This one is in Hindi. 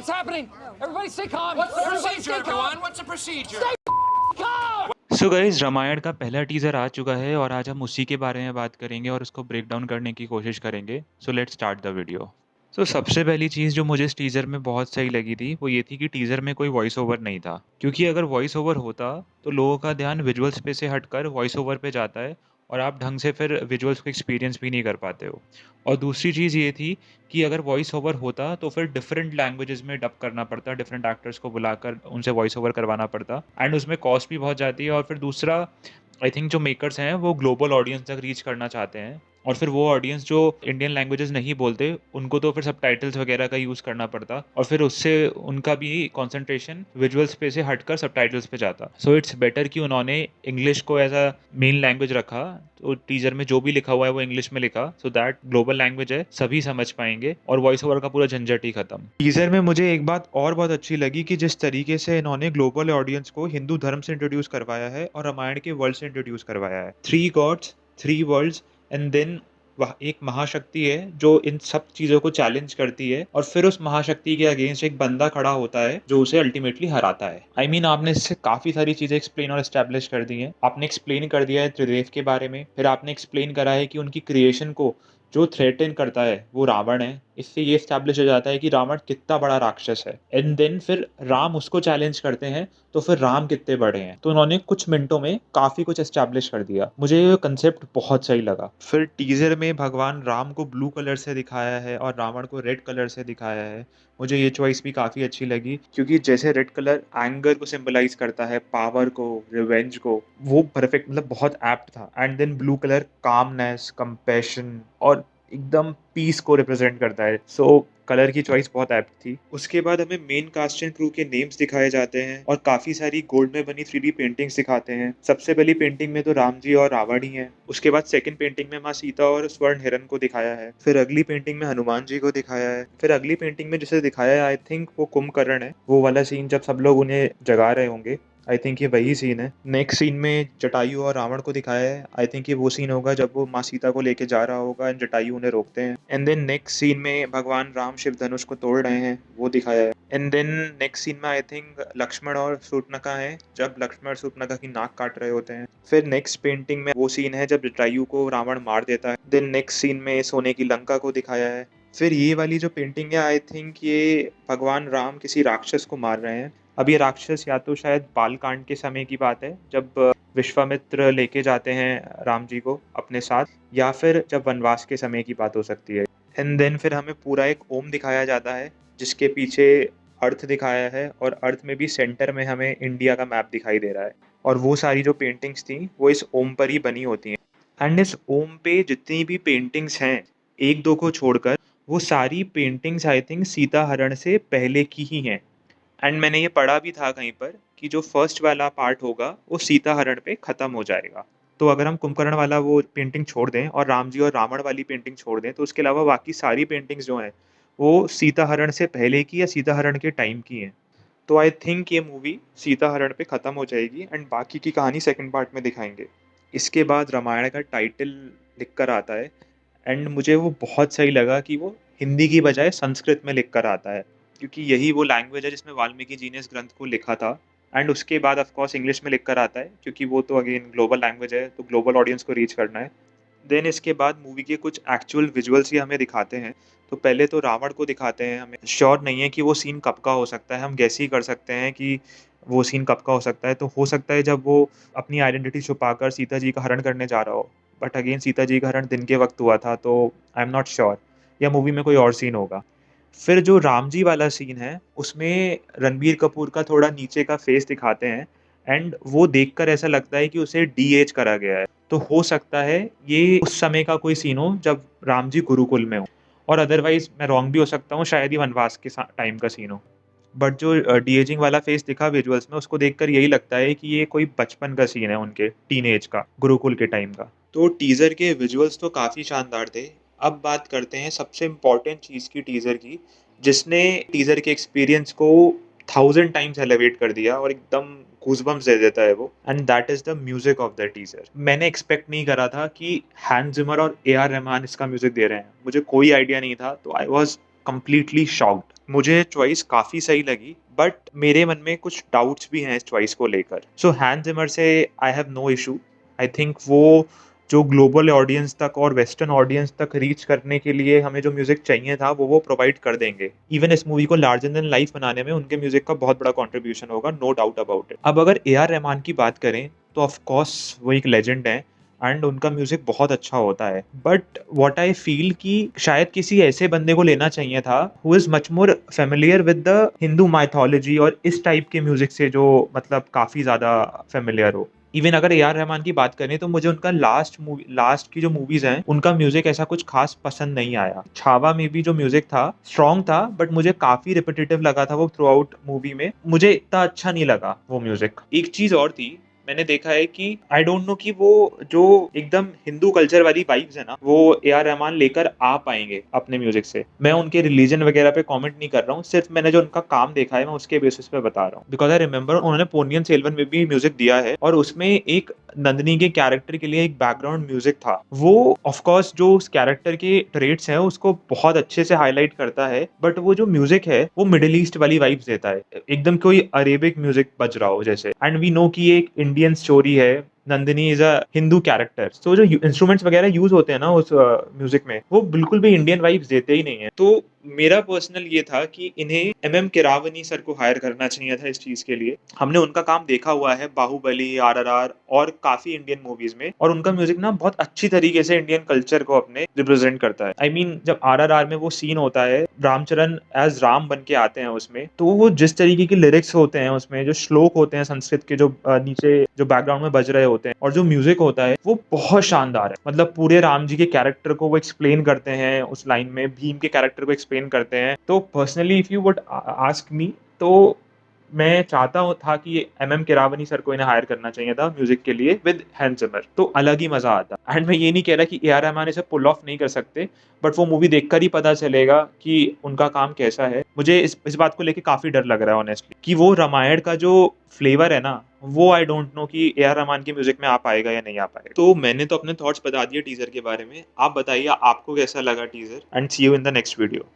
It's happening. Everybody stay calm. What's the Everybody procedure, stay calm. everyone? What's the procedure? Stay calm. So guys Ramayan का पहला टीज़र आ चुका है और आज हम उसी के बारे में बात करेंगे और उसको ब्रेक डाउन करने की कोशिश करेंगे। So let's start the video. So सबसे पहली चीज़ जो मुझे इस टीज़र में बहुत सही लगी थी वो ये थी कि टीज़र में कोई वॉइस ओवर नहीं था, क्योंकि अगर वॉइस ओवर होता तो लोगों का ध्यान विजुअल्स पे से हटकर वॉइस ओवर पे जाता है और आप ढंग से फिर विजुअल्स को एक्सपीरियंस भी नहीं कर पाते हो। और दूसरी चीज़ ये थी कि अगर वॉइस ओवर होता तो फिर डिफरेंट लैंग्वेजेस में डब करना पड़ता, डिफरेंट एक्टर्स को बुलाकर उनसे वॉइस ओवर करवाना पड़ता एंड उसमें कॉस्ट भी बहुत जाती है। और फिर दूसरा, आई थिंक जो मेकर्स हैं वो ग्लोबल ऑडियंस तक रीच करना चाहते हैं और फिर वो ऑडियंस जो इंडियन लैंग्वेजेस नहीं बोलते उनको तो फिर सबटाइटल्स वगैरह का यूज़ करना पड़ता और फिर उससे उनका भी कंसंट्रेशन विजुअल्स पे से हटकर सबटाइटल्स पे जाता। सो इट्स बेटर कि उन्होंने इंग्लिश को एज अ मेन लैंग्वेज रखा, तो टीजर में जो भी लिखा हुआ है वो इंग्लिश में लिखा, सो दैट ग्लोबल लैंग्वेज है, सभी समझ पाएंगे और वॉइस ओवर का पूरा झंझट ही खत्म। टीजर में मुझे एक बात और बहुत अच्छी लगी कि जिस तरीके से इन्होंने ग्लोबल ऑडियंस को हिंदू धर्म से इंट्रोड्यूस करवाया है और रामायण के वर्ल्ड से इंट्रोड्यूस करवाया है। 3 गॉड्स, 3 वर्ल्ड्स एंड देन वह एक महाशक्ति है जो इन सब चीजों को चैलेंज करती है और फिर उस महाशक्ति के अगेंस्ट एक बंदा खड़ा होता है जो उसे अल्टीमेटली हराता है। आई मीन आपने इससे काफी सारी चीजें एक्सप्लेन और एस्टेब्लिश कर दी हैं। आपने एक्सप्लेन कर दिया है त्रिदेव के बारे में, फिर आपने एक्सप्लेन करा है कि उनकी क्रिएशन को जो थ्रेटन करता है वो रावण है। इससे ये एस्टैब्लिश हो जाता है कि रावण कितना बड़ा राक्षस है एंड देन फिर राम उसको चैलेंज करते हैं तो फिर राम कितने बड़े हैं। तो उन्होंने कुछ मिनटों में काफी कुछ एस्टैब्लिश कर दिया। मुझे ये कंसेप्ट बहुत सही लगा। फिर टीजर में भगवान राम को ब्लू कलर से दिखाया है और रावण को रेड कलर से दिखाया है। मुझे ये चॉइस भी काफी अच्छी लगी, क्योंकि जैसे रेड कलर एंगर को सिंबलाइज करता है, पावर को, रिवेंज को, वो परफेक्ट मतलब बहुत एप्ट था। And then blue colour calmness, compassion और एकदम पीस को रिप्रेजेंट करता है। सो कलर की चॉइस बहुत एप्ट थी। उसके बाद हमें मेन कास्ट एंड क्रू के नेम्स दिखाए जाते हैं और काफी सारी गोल्ड में बनी 3D पेंटिंग्स दिखाते हैं। सबसे पहली पेंटिंग में तो राम जी और रावण ही हैं। उसके बाद सेकंड पेंटिंग में माँ सीता और स्वर्ण हिरण को दिखाया है। फिर अगली पेंटिंग में हनुमान जी को दिखाया है। फिर अगली पेंटिंग में जिसे दिखाया है आई थिंक वो कुंभकर्ण है, वो वाला सीन जब सब लोग उन्हें जगा रहे होंगे। आई थिंक ये वही सीन है। नेक्स्ट सीन में जटायु और रावण को दिखाया है। आई थिंक ये वो सीन होगा जब वो माँ सीता को लेके जा रहा होगा एंड जटायु उन्हें रोकते हैं। एंड देन नेक्स्ट सीन में भगवान राम शिव धनुष को तोड़ रहे हैं, वो दिखाया है। एंड देन नेक्स्ट सीन में आई थिंक लक्ष्मण और शूर्पणखा है, जब लक्ष्मण और शूर्पणखा की नाक काट रहे होते हैं। फिर नेक्स्ट पेंटिंग में वो सीन है जब जटायु को रावण मार देता है। देन नेक्स्ट सीन में सोने की लंका को दिखाया है। फिर ये वाली जो पेंटिंग है आई थिंक ये भगवान राम किसी राक्षस को मार रहे हैं। अब ये राक्षस या तो शायद बालकांड के समय की बात है जब विश्वामित्र लेके जाते हैं राम जी को अपने साथ, या फिर जब वनवास के समय की बात हो सकती है। एंड देन फिर हमें पूरा एक ओम दिखाया जाता है जिसके पीछे अर्थ दिखाया है और अर्थ में भी सेंटर में हमें इंडिया का मैप दिखाई दे रहा है। और वो सारी जो पेंटिंग्स थी वो इस ओम पर ही बनी होती हैं। एंड इस ओम पे जितनी भी पेंटिंग्स हैं, एक दो को छोड़कर, वो सारी पेंटिंग्स आई थिंक सीता हरण से पहले की ही हैं। एंड मैंने ये पढ़ा भी था कहीं पर कि जो फर्स्ट वाला पार्ट होगा वो सीता हरण पे खत्म हो जाएगा। तो अगर हम कुंभकर्ण वाला वो पेंटिंग छोड़ दें और राम जी और रावण वाली पेंटिंग छोड़ दें तो उसके अलावा बाकी सारी पेंटिंग्स जो हैं वो सीता हरण से पहले की या सीता हरण के टाइम की हैं। तो आई थिंक ये मूवी सीता हरण पे खत्म हो जाएगी एंड बाकी की कहानी सेकंड पार्ट में दिखाएंगे। इसके बाद रामायण का टाइटल लिख कर आता है एंड मुझे वो बहुत सही लगा कि वो हिंदी की बजाय संस्कृत में लिख कर आता है, क्योंकि यही वो लैंग्वेज है जिसमें वाल्मीकि जी ने इस ग्रंथ को लिखा था। एंड उसके बाद ऑफ कोर्स इंग्लिश में लिख कर आता है, क्योंकि वो तो अगेन ग्लोबल लैंग्वेज है तो ग्लोबल ऑडियंस को रीच करना है। देन इसके बाद मूवी के कुछ एक्चुअल विजुअल्स ही हमें दिखाते हैं। तो पहले तो रावण को दिखाते हैं। हमें श्योर नहीं है कि वो सीन कब का हो सकता है, हम गैस ही कर सकते हैं कि वो सीन कब का हो सकता है। तो हो सकता है जब वो अपनी आइडेंटिटी छुपाकर सीता जी का हरण करने जा रहा हो, बट अगेन सीता जी का हरण दिन के वक्त हुआ था तो आई एम नॉट श्योर, या मूवी में कोई और सीन होगा। फिर जो राम जी वाला सीन है उसमें रणबीर कपूर का थोड़ा नीचे का फेस दिखाते हैं एंड वो देखकर ऐसा लगता है कि उसे डी-एज करा गया है। तो हो सकता है ये उस समय का कोई सीन हो जब राम जी गुरुकुल में हो, और अदरवाइज मैं रॉन्ग भी हो सकता हूँ, शायद ही वनवास के टाइम का सीन हो। बट जो डी-एजिंग वाला फेस दिखा विजुअल्स में उसको देखकर यही लगता है कि ये कोई बचपन का सीन है उनके, टीनेज का, गुरुकुल के टाइम का। तो टीजर के विजुअल्स तो काफी शानदार थे। अब बात करते हैं सबसे इम्पोर्टेंट चीज की टीजर की, जिसने टीजर के एक्सपीरियंस को 1000 टाइम्स एलिवेट कर दिया और एकदम गूज़बम्प्स दे देता है वो, and that is the music of the teaser. मैंने एक्सपेक्ट नहीं करा था कि हैंस जिमर और ए आर रहमान इसका म्यूजिक दे रहे हैं, मुझे कोई आइडिया नहीं था, तो आई वॉज कंप्लीटली शॉक्ड। मुझे चॉइस काफ़ी सही लगी, बट मेरे मन में कुछ डाउट्स भी हैं इस चॉइस को लेकर। सो हैंस जिमर से I have no issue. I think वो जो ग्लोबल ऑडियंस तक और वेस्टर्न ऑडियंस तक रीच करने के लिए हमें जो म्यूज़िक चाहिए था, वो प्रोवाइड कर देंगे। इवन इस मूवी को लार्जर देन लाइफ बनाने में उनके म्यूज़िक का बहुत बड़ा कंट्रीब्यूशन होगा, नो डाउट अबाउट इट। अब अगर ए आर रहमान की बात करें, तो ऑफ कोर्स वो एक लेजेंड हैं एंड उनका म्यूज़िक बहुत अच्छा होता है। बट व्हाट आई फ़ील कि शायद किसी ऐसे बंदे को लेना चाहिए था who is much more familiar with the Hindu mythology और इस टाइप के म्यूज़िक से जो मतलब काफ़ी ज़्यादा फ़ैमिलियर हो। इवन अगर ए आर रहमान की बात करें, तो मुझे उनका लास्ट की जो मूवीज़ हैं, उनका म्यूज़िक ऐसा कुछ ख़ास पसंद नहीं आया। छावा में भी जो म्यूज़िक था, स्ट्रॉन्ग था, बट मुझे काफ़ी रिपिटिटिव लगा था वो थ्रू आउट मूवी में। मुझे इतना अच्छा नहीं लगा वो म्यूज़िक। एक चीज़ और थी, मैंने देखा है कि आई डोंट नो कि वो जो एकदम हिंदू कल्चर वाली वाइब्स है ना, वो ए आर रहमान लेकर आ पाएंगे अपने म्यूजिक से। मैं उनके रिलीजन वगैरह पे कमेंट नहीं कर रहा हूँ, सिर्फ मैंने जो उनका काम देखा है मैं उसके बेसिस पे बता रहा हूँ। बिकॉज आई रिमेंबर उन्होंने पोनियन सेल्वन में भी म्यूजिक दिया है और उसमें एक नंदिनी के कैरेक्टर के लिए एक बैकग्राउंड म्यूजिक था। वो ऑफ कोर्स जो उस कैरेक्टर के ट्रेट्स हैं उसको बहुत अच्छे से हाईलाइट करता है, बट वो जो म्यूजिक है वो मिडिल ईस्ट वाली वाइब्स देता है, एकदम कोई अरेबिक म्यूजिक बज रहा हो जैसे। एंड वी नो कि ये एक इंडियन स्टोरी है, Nandini is a Hindu character, तो जो इंस्ट्रूमेंट्स वगैरह यूज होते हैं ना उस म्यूजिक में, वो बिल्कुल भी इंडियन वाइब्स देते ही नहीं है। तो मेरा पर्सनल ये था कि इन्हें एम किरावनी सर को हायर करना चाहिए था इस चीज के लिए। हमने उनका काम देखा हुआ है बाहुबली, आरआरआर और काफी इंडियन मूवीज में, और उनका म्यूजिक ना बहुत अच्छी तरीके से इंडियन कल्चर को अपने रिप्रेजेंट करता है। आई मीन जब आरआरआर में वो सीन होता है, रामचरण एज राम बन के आते हैं उसमें, तो वो जिस तरीके के लिरिक्स होते हैं उसमें, जो श्लोक होते हैं संस्कृत के, जो नीचे जो बैकग्राउंड में बज रहे होते हैं, और जो म्यूजिक होता है वो बहुत शानदार है। मतलब पूरे राम जी के कैरेक्टर को वो एक्सप्लेन करते हैं उस लाइन में, भीम के कैरेक्टर को एक्सप्लेन करते हैं। तो personally if you would ask me, तो मैं चाहता हूँ था कि एम किरावनी सर को इन्हें हायर करना चाहिए था म्यूजिक के लिए विद हैंस जिमर, तो अलग ही मजा आता। एंड मैं ये नहीं कह रहा कि ए आर रहमान इसे पुल ऑफ नहीं कर सकते, बट वो मूवी देखकर ही पता चलेगा कि उनका काम कैसा है। मुझे इस बात को लेके काफी डर लग रहा है ऑनेस्टली, कि वो रामायण का जो फ्लेवर है ना, वो आई डोंट नो कि ए आर रहमान की म्यूजिक में आ पाएगा या नहीं आ पाएगा। तो मैंने तो अपने थॉट्स बता दिए टीजर के बारे में, आप बताइए आपको कैसा लगा teaser, and see you in the next video.